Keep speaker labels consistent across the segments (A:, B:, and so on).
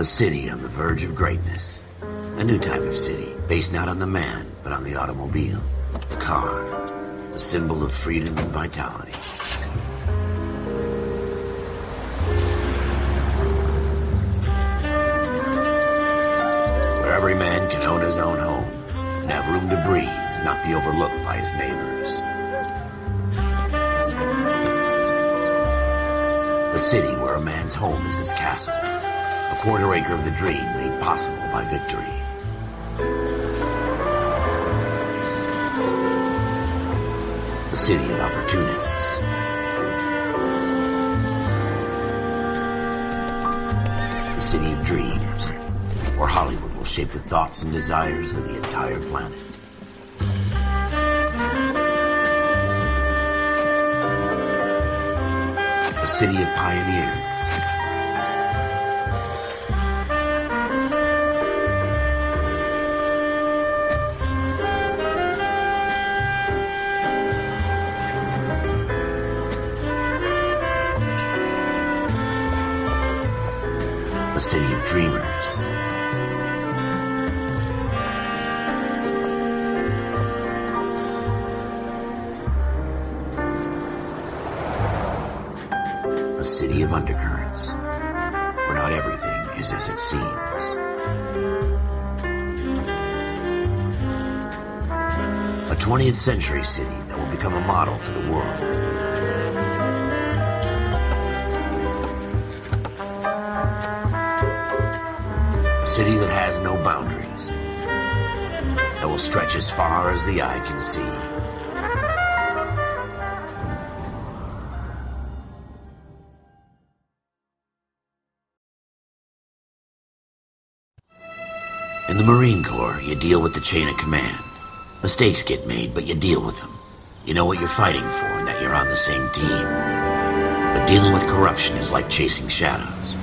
A: A city on the verge of greatness. A new type of city, based not on the man, but on the automobile. The car. The symbol of freedom and vitality. Where every man can own his own home, and have room to breathe, and not be overlooked by his neighbors. A city where a man's home is his castle. A quarter acre of the dream made possible by victory. A city of opportunists. A city of dreams, where Hollywood will shape the thoughts and desires of the entire planet. A city of pioneers. A city of dreamers. A city of undercurrents, where not everything is as it seems. A 20th century city that will become a model for the world. A city that has no boundaries, that will stretch as far as the eye can see. In the Marine Corps, you deal with the chain of command. Mistakes get made, but you deal with them. You know what you're fighting for and that you're on the same team. But dealing with corruption is like chasing shadows.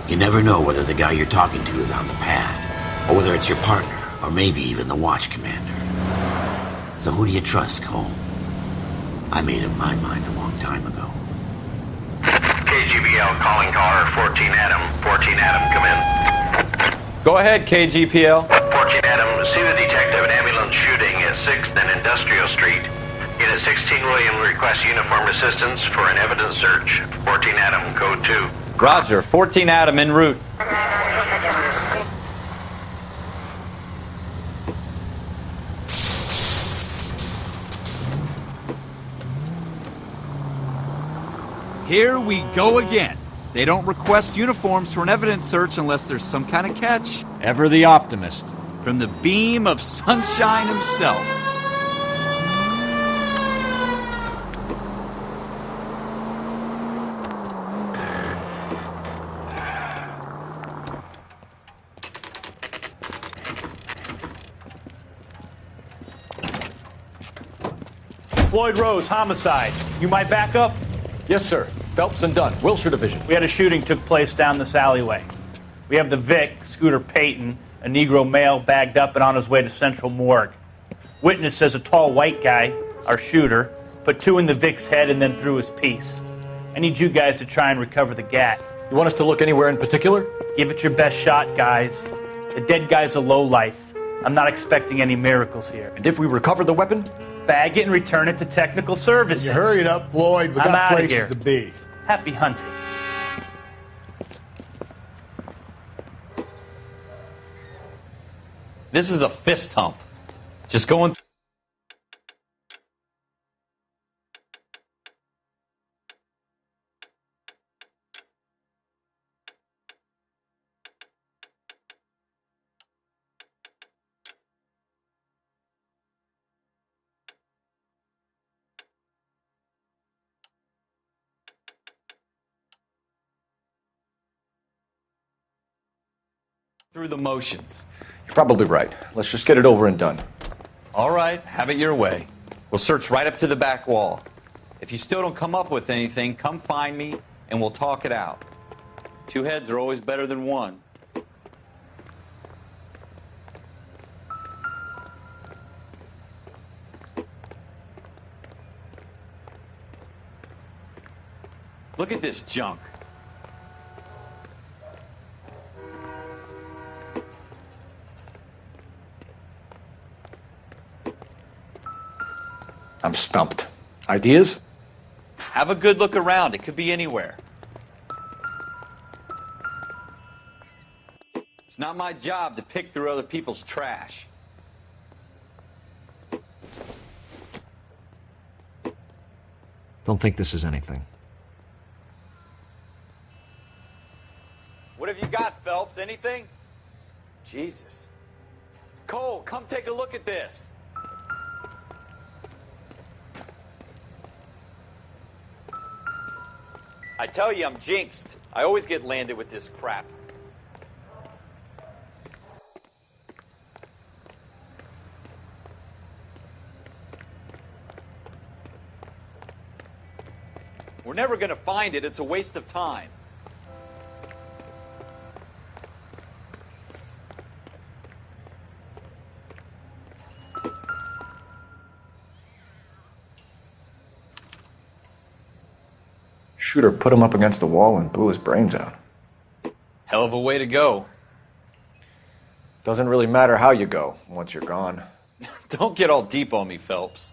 A: You never know whether the guy you're talking to is on the pad, or whether it's your partner, or maybe even the watch commander. So who do you trust, Cole? I made up my mind a long time ago.
B: KGBL calling caller 14 Adam. 14 Adam, come in.
C: Go ahead, KGPL.
B: 14 Adam, see the detective an ambulance shooting at 6th and Industrial Street. Unit 16 William requests uniformed assistance for an evidence search. 14 Adam, code 2.
C: Roger, 14 Adam en route.
D: Here we go again. They don't request uniforms for an evidence search unless there's some kind of catch.
E: Ever the optimist.
D: From the beam of sunshine himself.
F: Floyd Rose, homicide. You my backup?
E: Yes, sir. Phelps and Dunn, Wilshire Division.
F: We had a shooting took place down this alleyway. We have the Vic, Scooter Payton, a Negro male bagged up and on his way to Central Morgue. Witness says a tall white guy, our shooter, put 2 in the Vic's head and then threw his piece. I need you guys to try and recover the gat.
E: You want us to look anywhere in particular?
F: Give it your best shot, guys. The dead guy's a lowlife. I'm not expecting any miracles here.
E: And if we recover the weapon?
F: Bag it and return it to technical services.
G: You hurry up, Floyd. We
F: I'm
G: got
F: outta
G: places
F: here.
G: to be.
F: Happy hunting.
C: This is a fist hump. Just going through the motions.
E: You're probably right. Let's just get it over and done.
C: All right, have it your way. We'll search right up to the back wall. If you still don't come up with anything, come find me and we'll talk it out. 2 heads are always better than 1. Look at this junk.
E: I'm stumped. Ideas?
C: Have a good look around. It could be anywhere. It's not my job to pick through other people's trash.
G: Don't think this is anything.
C: What have you got, Phelps? Anything? Jesus. Cole, come take a look at this. I tell you, I'm jinxed. I always get landed with this crap. We're never going to find it. It's a waste of time.
E: Shooter put him up against the wall and blew his brains out.
C: Hell of a way to go.
E: Doesn't really matter how you go once you're gone.
C: Don't get all deep on me, Phelps.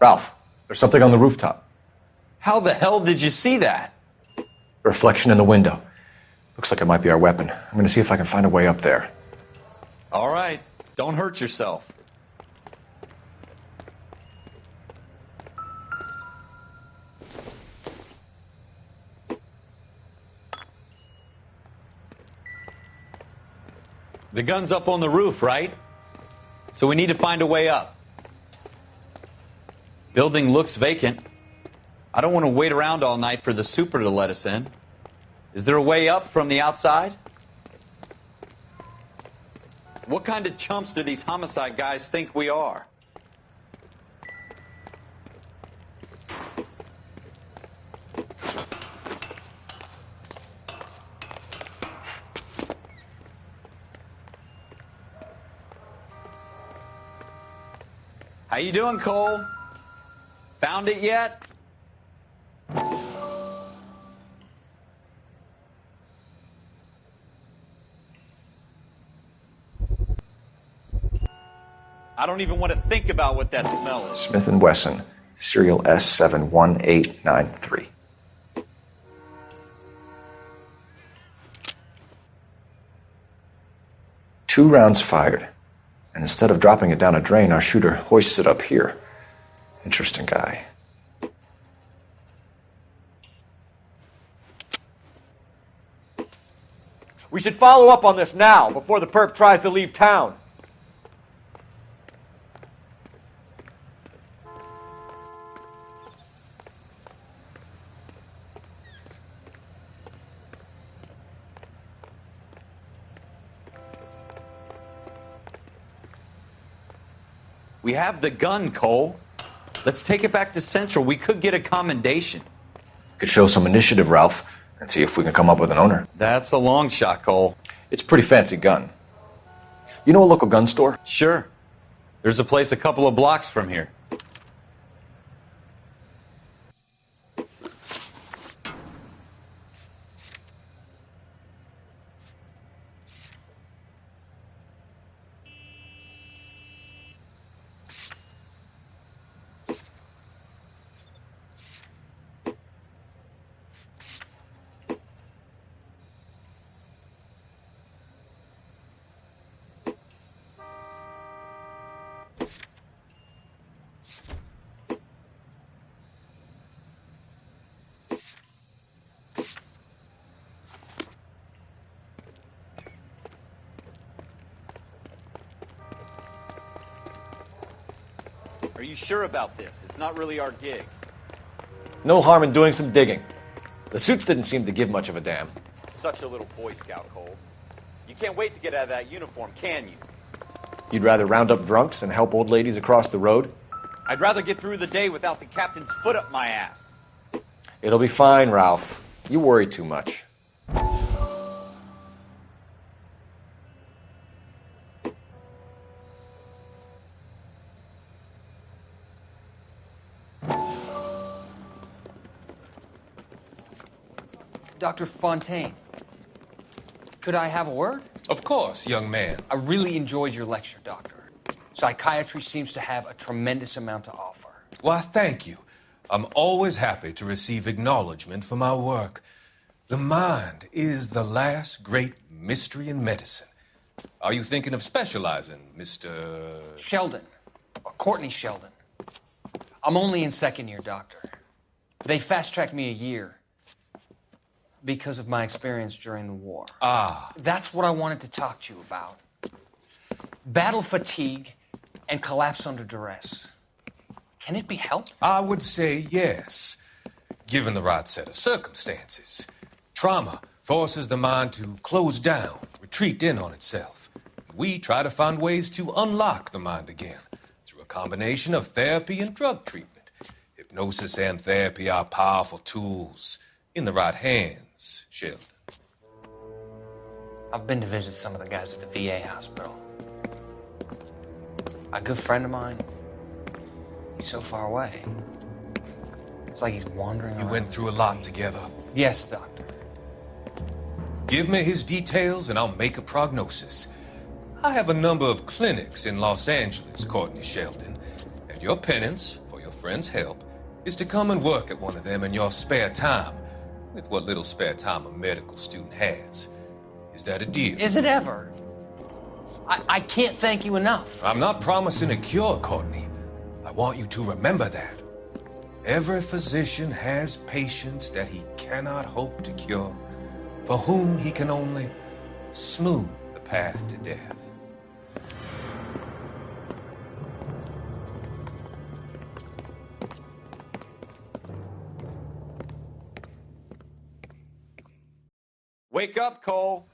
E: Ralph, there's something on the rooftop.
C: How the hell did you see that?
E: A reflection in the window. Looks like it might be our weapon. I'm going to see if I can find a way up there.
C: All right. Don't hurt yourself. The gun's up on the roof, right? So we need to find a way up. Building looks vacant. I don't want to wait around all night for the super to let us in. Is there a way up from the outside? What kind of chumps do these homicide guys think we are? How you doing, Cole? Found it yet? I don't even want to think about what that smell is.
E: Smith & Wesson, serial S71893. Two rounds fired. And instead of dropping it down a drain, our shooter hoists it up here. Interesting guy. We should follow up on this now, before the perp tries to leave town.
C: We have the gun, Cole. Let's take it back to Central. We could get a commendation.
E: Could show some initiative, Ralph, and see if we can come up with an owner.
C: That's a long shot, Cole.
E: It's a pretty fancy gun. You know a local gun store?
C: Sure. There's a place a couple of blocks from here. Are you sure about this? It's not really our gig.
E: No harm in doing some digging. The suits didn't seem to give much of a damn.
C: Such a little Boy Scout, Cole. You can't wait to get out of that uniform, can you?
E: You'd rather round up drunks and help old ladies across the road?
C: I'd rather get through the day without the captain's foot up my ass.
E: It'll be fine, Ralph. You worry too much.
H: Dr. Fontaine, could I have a word?
I: Of course, young man.
H: I really enjoyed your lecture, Doctor. Psychiatry seems to have a tremendous amount to offer.
I: Why, thank you. I'm always happy to receive acknowledgement for my work. The mind is the last great mystery in medicine. Are you thinking of specializing, Mr.
H: Sheldon, or Courtney Sheldon. I'm only in second year, Doctor. They fast-tracked me a year because of my experience during the war.
I: Ah.
H: That's what I wanted to talk to you about. Battle fatigue and collapse under duress. Can it be helped?
I: I would say yes, given the right set of circumstances. Trauma forces the mind to close down, retreat in on itself. We try to find ways to unlock the mind again through a combination of therapy and drug treatment. Hypnosis and therapy are powerful tools in the right hands, Sheldon.
H: I've been to visit some of the guys at the VA hospital. A good friend of mine, he's so far away. It's like he's wandering around.
I: You went through a lot together.
H: Yes, Doctor.
I: Give me his details and I'll make a prognosis. I have a number of clinics in Los Angeles, Courtney Sheldon, and your penance, for your friend's help, is to come and work at one of them in your spare time, with what little spare time a medical student has. Is that a deal?
H: Is it ever? I can't thank you enough.
I: I'm not promising a cure, Courtney. I want you to remember that. Every physician has patients that he cannot hope to cure, for whom he can only smooth the path to death.
C: Wake up, Cole.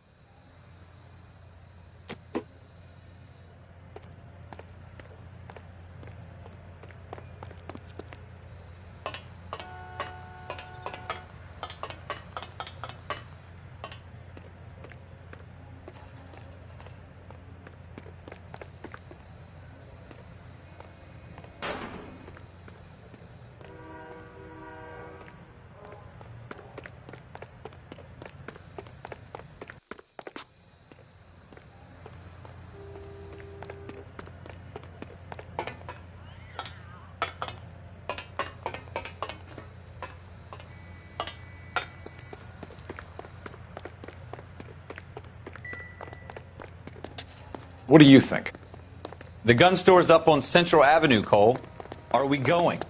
E: What do you think?
C: The gun store's up on Central Avenue, Cole. Are we going?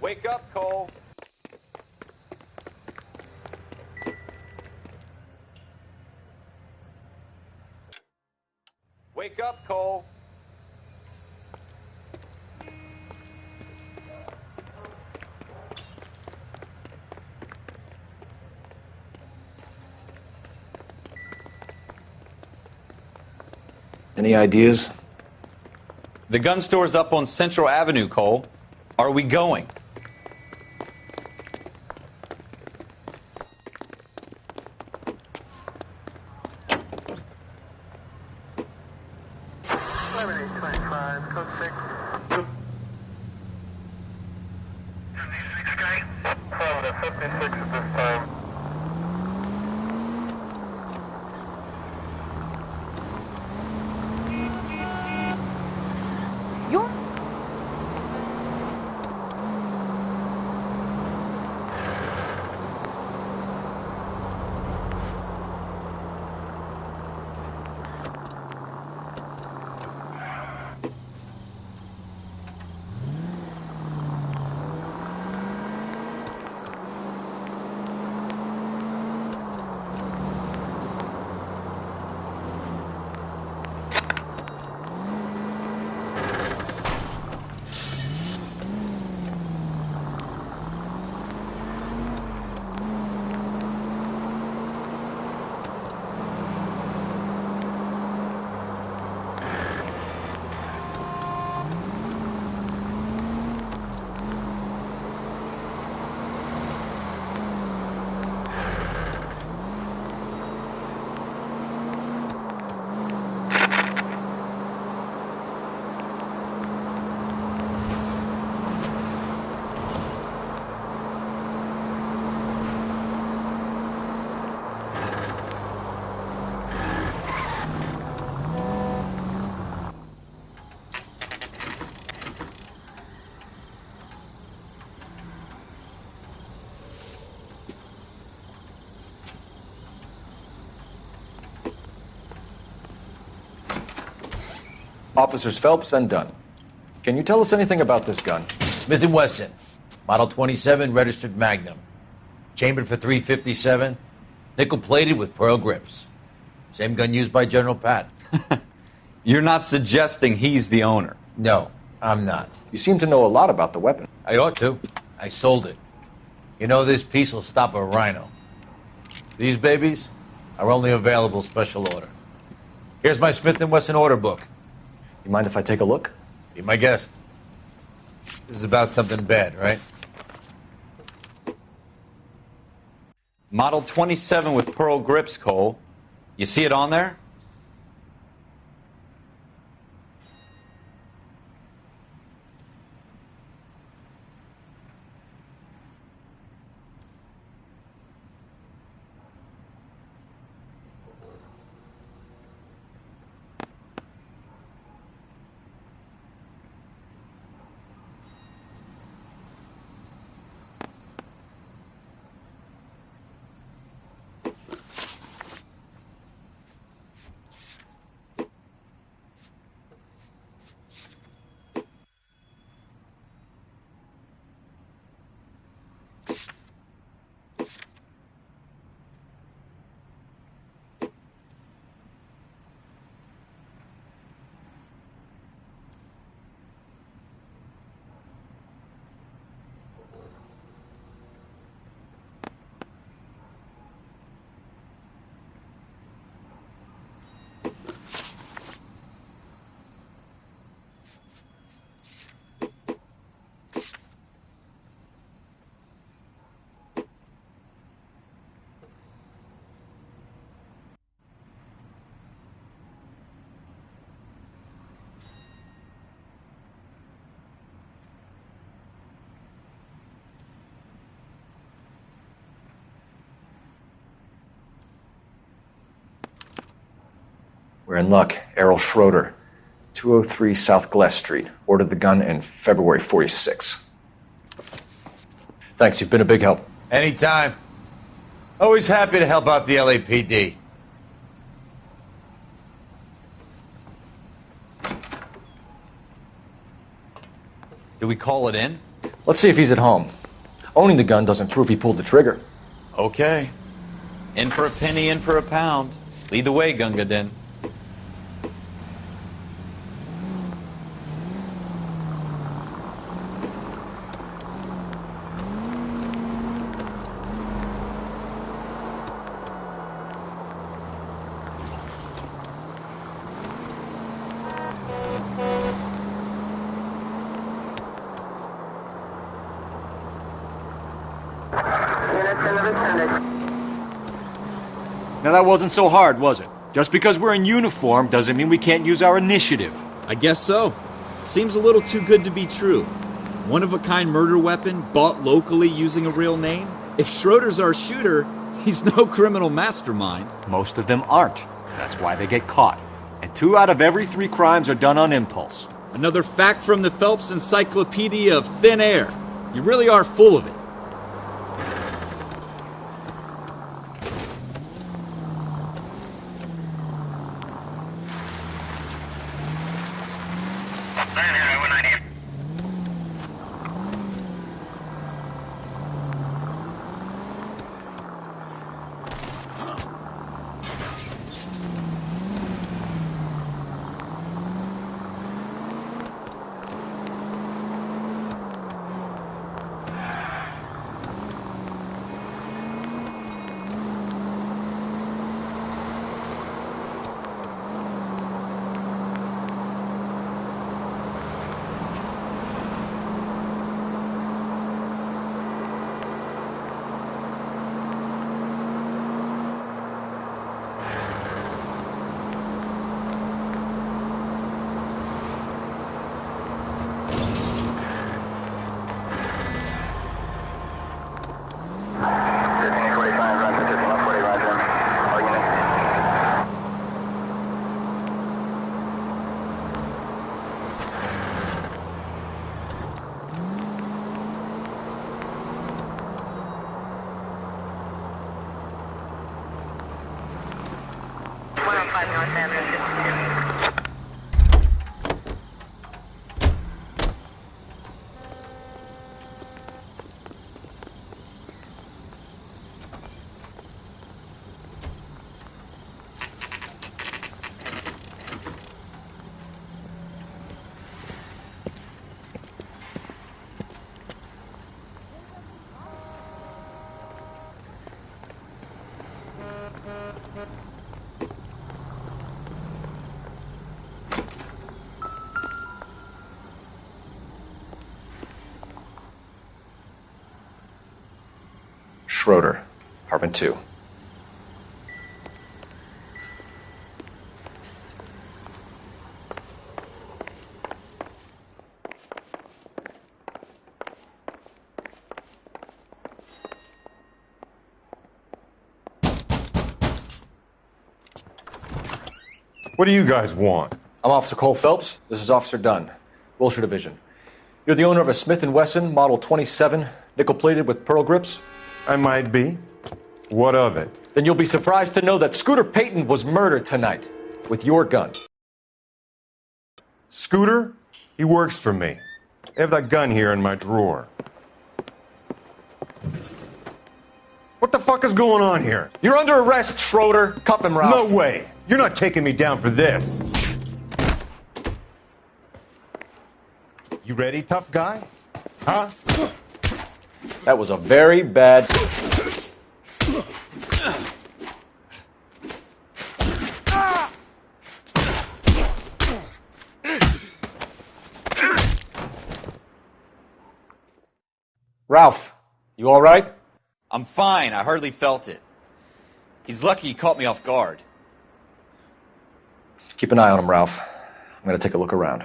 C: Wake up, Cole. Wake up, Cole.
E: Any ideas?
C: The gun store's up on Central Avenue, Cole. Are we going?
E: Officers Phelps and Dunn. Can you tell us anything about this gun?
J: Smith & Wesson, Model 27, registered Magnum. Chambered for .357, nickel-plated with pearl grips. Same gun used by General Patton.
C: You're not suggesting he's the owner?
J: No, I'm not.
E: You seem to know a lot about the weapon.
J: I ought to. I sold it. You know, this piece will stop a rhino. These babies are only available special order. Here's my Smith & Wesson order book.
E: You mind if I take a look?
J: Be my guest. This is about something bad, right?
C: Model 27 with pearl grips, Cole. You see it on there?
E: We're in luck. Errol Schroeder, 203 South Glass Street. Ordered the gun in February '46. Thanks, you've been a big help.
J: Anytime. Always happy to help out the LAPD.
C: Do we call it in?
E: Let's see if he's at home. Owning the gun doesn't prove he pulled the trigger.
C: Okay. In for a penny, in for a pound. Lead the way, Gunga Din.
D: Now that wasn't so hard, was it? Just because we're in uniform doesn't mean we can't use our initiative.
K: I guess so. Seems a little too good to be true. One-of-a-kind murder weapon, bought locally using a real name? If Schroeder's our shooter, he's no criminal mastermind.
D: Most of them aren't. That's why they get caught. And 2 out of every 3 crimes are done on impulse.
K: Another fact from the Phelps Encyclopedia of Thin Air. You really are full of it.
E: Schroeder, apartment 2.
L: What do you guys want?
E: I'm Officer Cole Phelps. This is Officer Dunn, Wilshire Division. You're the owner of a Smith & Wesson Model 27, nickel-plated with pearl grips?
L: I might be. What of it?
E: Then you'll be surprised to know that Scooter Payton was murdered tonight with your gun.
L: Scooter? He works for me. I have that gun here in my drawer. What the fuck is going on here?
E: You're under arrest, Schroeder. Cuff him, Ralph.
L: No way. You're not taking me down for this. You ready, tough guy? Huh?
E: That was a very bad... Ralph, you all right?
C: I'm fine. I hardly felt it. He's lucky he caught me off guard.
E: Keep an eye on him, Ralph. I'm going to take a look around.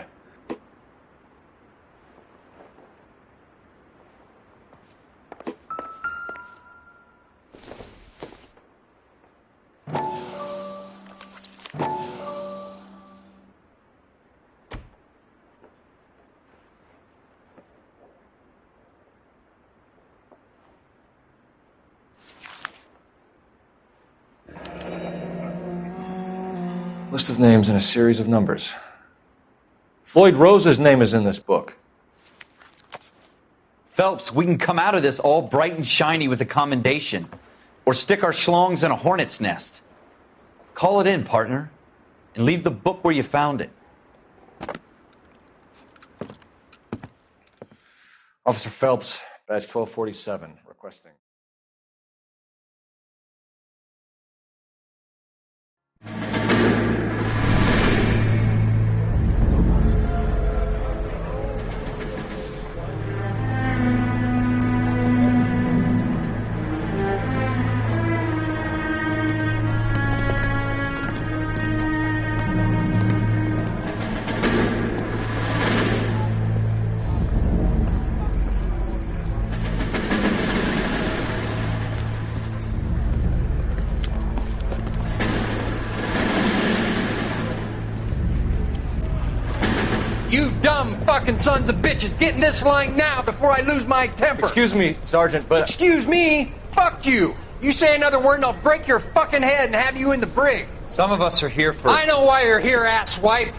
E: List of names and a series of numbers. Floyd Rose's name is in this book.
C: Phelps, we can come out of this all bright and shiny with a commendation. Or stick our schlongs in a hornet's nest. Call it in, partner. And leave the book where you found it.
E: Officer Phelps, badge 1247, requesting.
M: You dumb fucking sons of bitches, get in this line now before I lose my temper.
E: Excuse me, Sergeant, but...
M: Excuse me? Fuck you. You say another word and I'll break your fucking head and have you in the brig.
C: Some of us are here for...
M: I know why you're here, asswipe.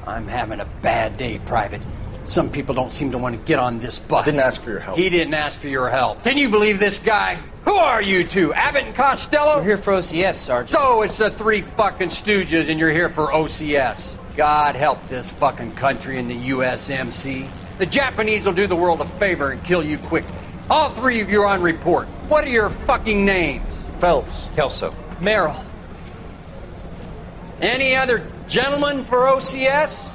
M: I'm having a bad day, Private. Some people don't seem to want to get on this bus.
E: I didn't ask for your help.
M: He didn't ask for your help. Can you believe this guy? Who are you two? Abbott and Costello?
N: We're here for OCS, Sergeant.
M: So it's the three fucking stooges and you're here for OCS. God help this fucking country and the USMC. The Japanese will do the world a favor and kill you quickly. All three of you are on report. What are your fucking names?
E: Phelps.
C: Kelso.
N: Merrill.
M: Any other gentlemen for OCS?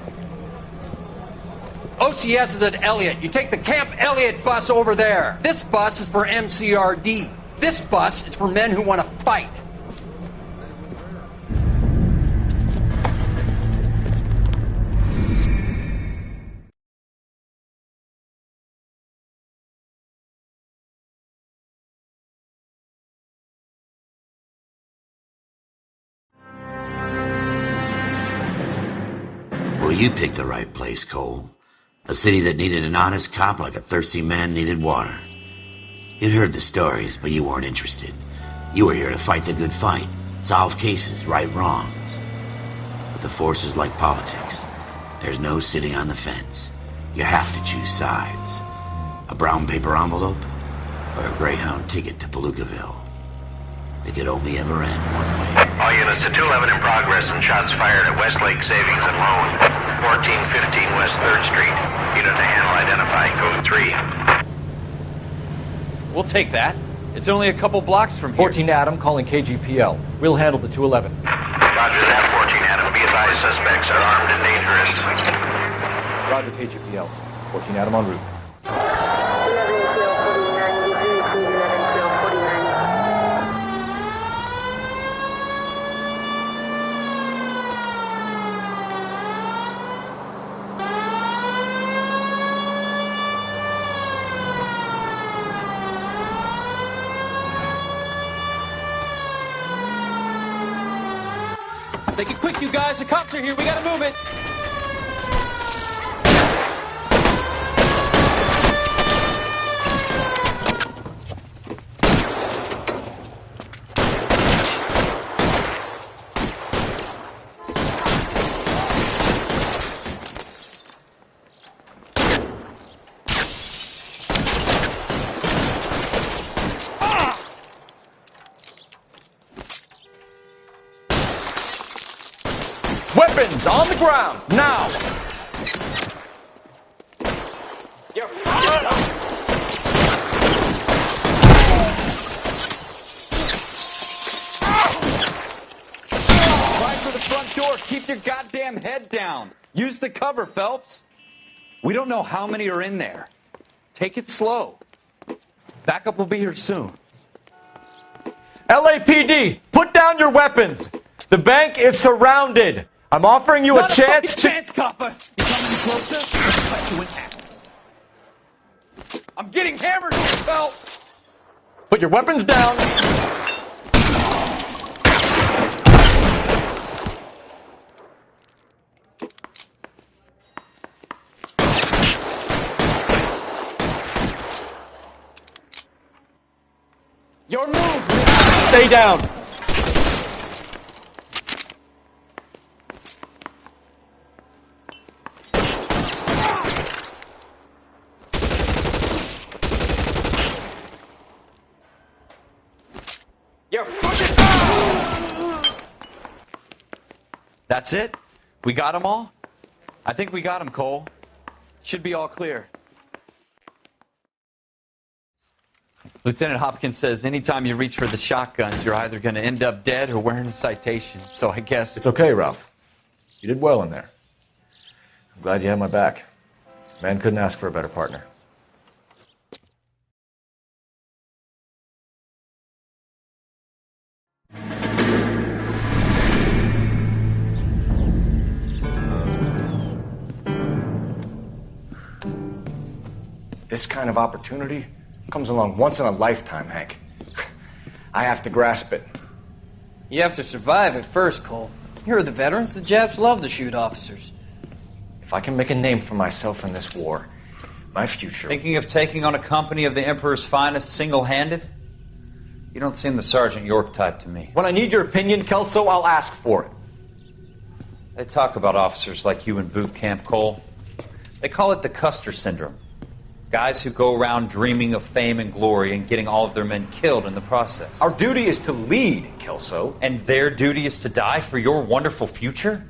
M: OCS is at Elliott. You take the Camp Elliott bus over there. This bus is for MCRD. This bus is for men who want to fight.
A: Well, you picked the right place, Cole. A city that needed an honest cop like a thirsty man needed water. You'd heard the stories, but you weren't interested. You were here to fight the good fight, solve cases, right wrongs. But the force is like politics. There's no sitting on the fence. You have to choose sides. A brown paper envelope or a Greyhound ticket to Palookaville. It could only ever end one way.
B: All units to 211 in progress and shots fired at Westlake Savings and Loan, 1415 West 3rd Street. Unit to handle identify code 3.
C: We'll take that. It's only a couple blocks from here.
E: 14 Adam calling KGPL. We'll handle the 211.
B: Roger that, 14 Adam. Be advised, suspects are armed and dangerous.
E: Roger, KGPL. 14 Adam en route.
C: Make it quick, you guys. The cops are here. We gotta move it.
E: Weapons on the ground, now!
C: You're Try for the front door. Keep your goddamn head down. Use the cover, Phelps. We don't know how many are in there. Take it slow. Backup will be here soon.
E: LAPD, put down your weapons! The bank is surrounded! I'm offering you a chance to...
C: chance, copper! You coming closer? Let's fight you in half. I'm getting hammered, Phelps!
E: Put your weapons down!
C: Your move!
E: Stay down!
C: You're fucking... That's it? We got them all? I think we got them, Cole. Should be all clear. Lieutenant Hopkins says anytime you reach for the shotguns, you're either going to end up dead or wearing a citation. So I guess...
E: It's okay, Ralph. You did well in there. I'm glad you had my back. Man couldn't ask for a better partner. This kind of opportunity comes along once in a lifetime, Hank. I have to grasp it.
N: You have to survive it first, Cole. You're the veterans. The Japs love to shoot officers.
E: If I can make a name for myself in this war, my future...
O: Thinking of taking on a company of the Emperor's finest single-handed? You don't seem the Sergeant York type to me.
E: When I need your opinion, Kelso, I'll ask for it.
O: They talk about officers like you in boot camp, Cole. They call it the Custer Syndrome. Guys who go around dreaming of fame and glory and getting all of their men killed in the process.
E: Our duty is to lead, Kelso.
O: And their duty is to die for your wonderful future?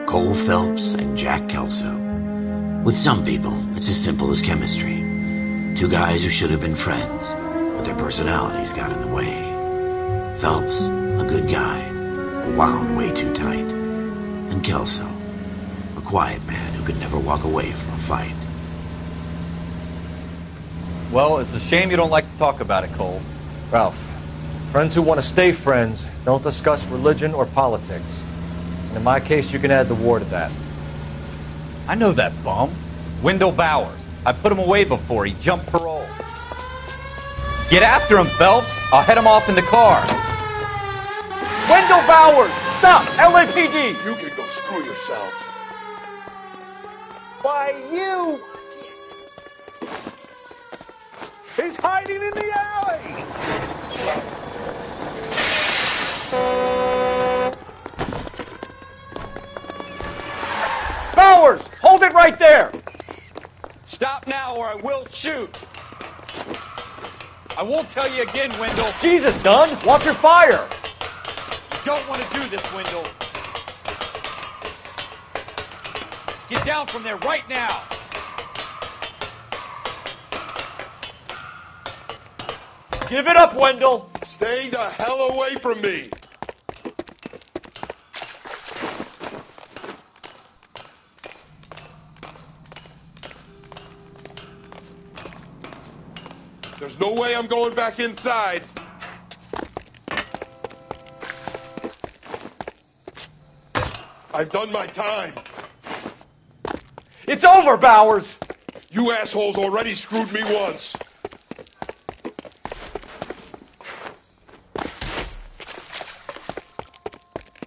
A: Cole Phelps and Jack Kelso. With some people, it's as simple as chemistry. Two guys who should have been friends, but their personalities got in the way. Phelps, a good guy, wound way too tight. And Kelso, a quiet man who could never walk away from a fight.
C: Well, it's a shame you don't like to talk about it, Cole.
E: Ralph, friends who want to stay friends don't discuss religion or politics. And in my case, you can add the war to that.
C: I know that bum. Wendell Bowers. I put him away before. He jumped parole. Get after him, Phelps. I'll head him off in the car.
E: Wendell Bowers! Stop! LAPD!
P: You can go screw yourselves.
E: Why, you...
P: He's hiding in the alley!
E: Bowers! Hold it right there!
C: Stop now or I will shoot. I won't tell you again, Wendell.
E: Jesus, Dunn! Watch your fire!
C: You don't want to do this, Wendell. Get down from there right now.
E: Give it up, Wendell!
P: Stay the hell away from me! There's no way I'm going back inside. I've done my time.
E: It's over, Bowers!
P: You assholes already screwed me once.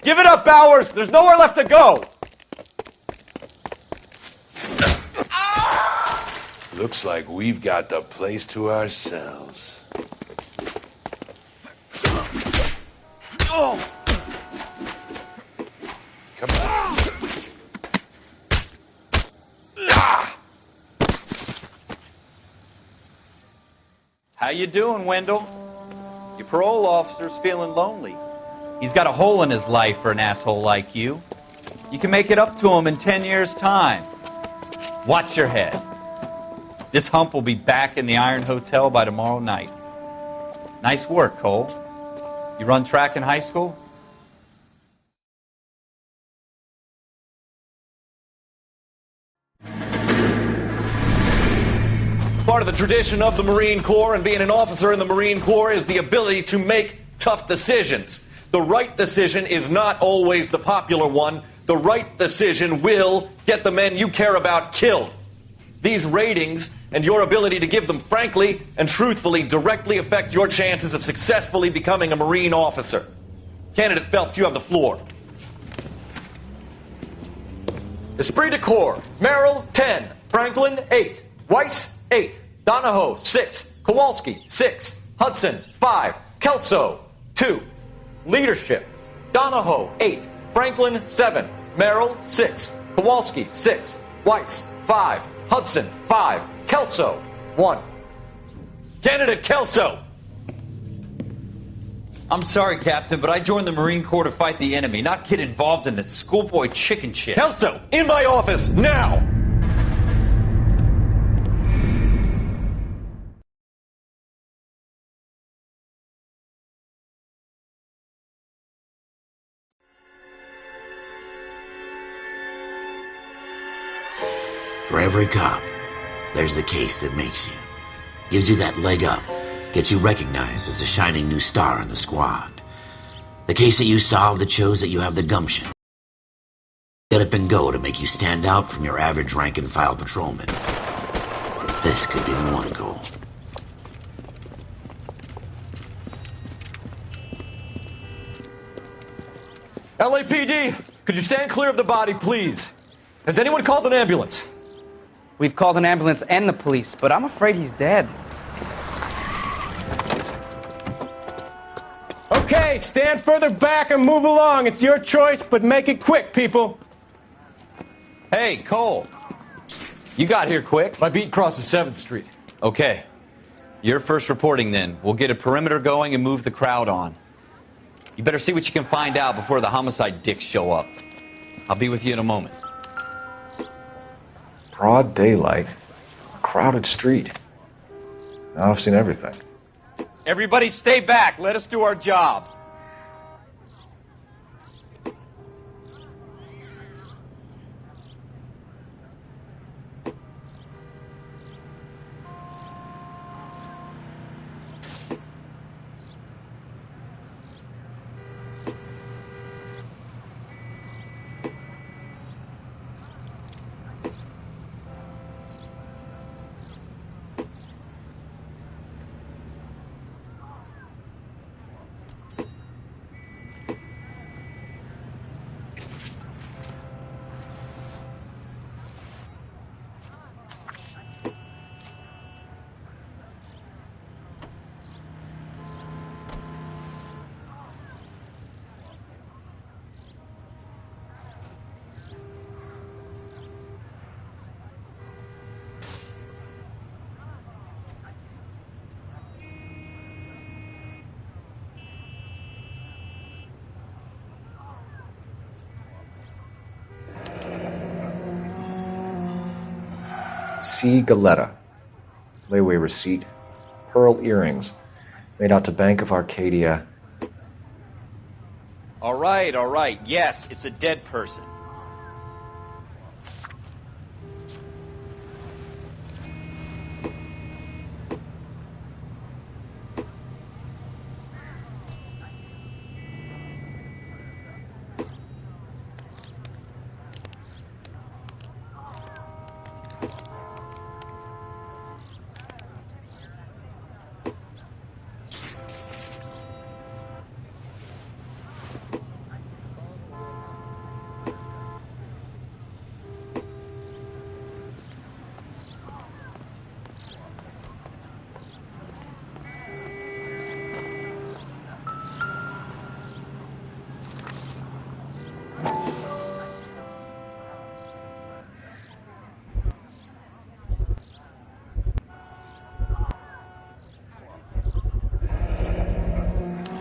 E: Give it up, Bowers! There's nowhere left to go!
P: Looks like we've got the place to ourselves.
E: Oh!
P: Come on.
C: How you doing, Wendell? Your parole officer's feeling lonely. He's got a hole in his life for an asshole like you. You can make it up to him in 10 years' time. Watch your head. This hump will be back in the Iron Hotel by tomorrow night. Nice work, Cole. You run track in high school?
Q: Part of the tradition of the Marine Corps and being an officer in the Marine Corps is the ability to make tough decisions. The right decision is not always the popular one. The right decision will get the men you care about killed. These ratings and your ability to give them frankly and truthfully directly affect your chances of successfully becoming a Marine officer. Candidate Phelps, you have the floor. Esprit de Corps, Merrill, 10. Franklin, 8. Weiss, 8. Donahoe, 6. Kowalski, 6. Hudson, 5. Kelso, 2. Leadership, Donahoe, 8. Franklin, 7. Merrill, 6. Kowalski, 6. Weiss, 5. Hudson, 5. Kelso, 1. Candidate Kelso.
O: I'm sorry, Captain, but I joined the Marine Corps to fight the enemy, not get involved in this schoolboy chicken shit.
Q: Kelso, in my office, now!
A: For every cop, there's the case that makes you. Gives you that leg up. Gets you recognized as the shining new star in the squad. The case that you solve that shows that you have the gumption. Get up and go to make you stand out from your average rank-and-file patrolman. This could be the one, Cole.
Q: LAPD, could you stand clear of the body, please? Has anyone called an ambulance?
R: We've called an ambulance and the police, but I'm afraid he's dead.
S: Okay, stand further back and move along. It's your choice, but make it quick, people.
C: Hey, Cole. You got here quick.
E: My beat crosses 7th Street.
C: Okay. You're first reporting then. We'll get a perimeter going and move the crowd on. You better see what you can find out before the homicide dicks show up. I'll be with you in a moment.
E: Broad daylight, crowded street. Now I've seen everything.
C: Everybody stay back. Let us do our job.
E: C. Galetta. Layaway receipt. Pearl earrings. Made out to Bank of Arcadia.
C: All right. Yes, it's a dead person.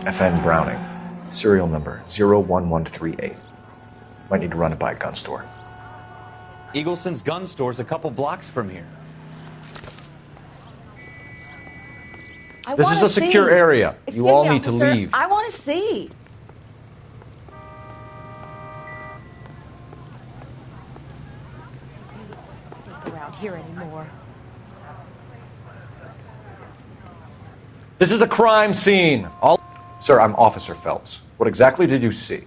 E: FN Browning. Serial number 01138. Might need to run it by a gun store.
C: Eagleson's gun store's a couple blocks from here.
E: This is a secure area. You all need to leave.
T: I want to see. Around here anymore.
E: This is a crime scene. Sir, I'm Officer Phelps. What exactly did you see?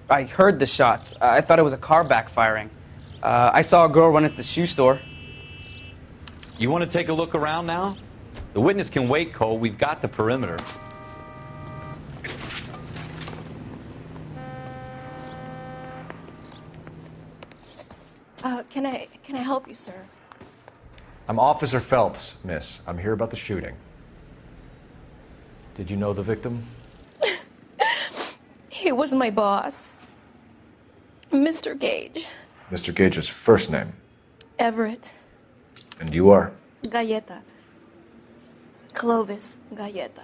R: I heard the shots. I thought it was a car backfiring. I saw a girl run into the shoe store.
C: You want to take a look around now? The witness can wait, Cole. We've got the perimeter.
U: Can I help you, sir?
E: I'm Officer Phelps, miss. I'm here about the shooting. Did you know the victim?
U: He was my boss, Mr. Gage.
E: Mr. Gage's first name.
U: Everett.
E: And you are?
U: Galleta. Clovis Galleta.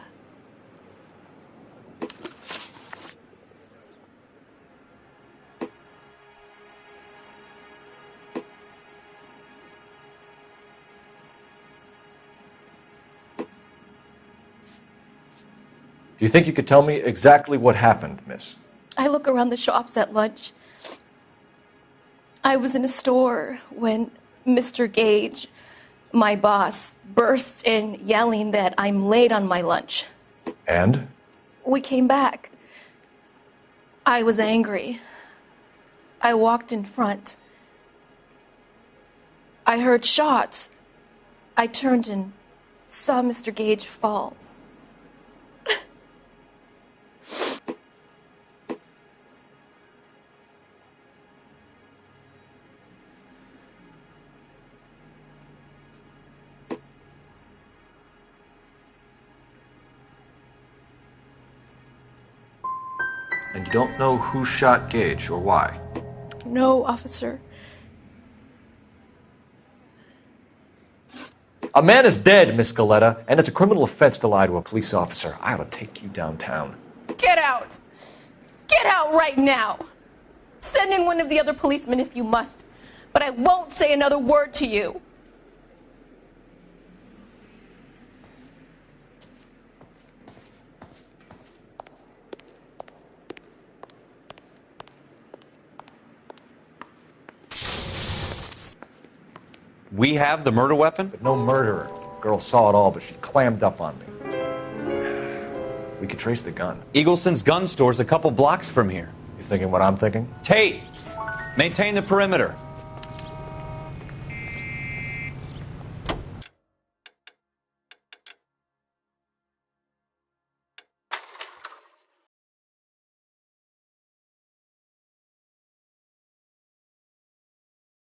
E: Do you think you could tell me exactly what happened, miss?
U: I look around the shops at lunch. I was in a store when Mr. Gage, my boss, bursts in yelling that I'm late on my lunch.
E: And?
U: We came back. I was angry. I walked in front. I heard shots. I turned and saw Mr. Gage fall.
E: And you don't know who shot Gage or why?
U: No, officer.
E: A man is dead, Miss Galleta, and it's a criminal offense to lie to a police officer. I ought to take you downtown.
U: Get out! Get out right now! Send in one of the other policemen if you must, but I won't say another word to you.
C: We have the murder weapon?
E: But no murderer. Girl saw it all, but she clammed up on me. We could trace the gun.
C: Eagleson's gun store's a couple blocks from here.
E: You thinking what I'm thinking?
C: Tate, maintain the perimeter.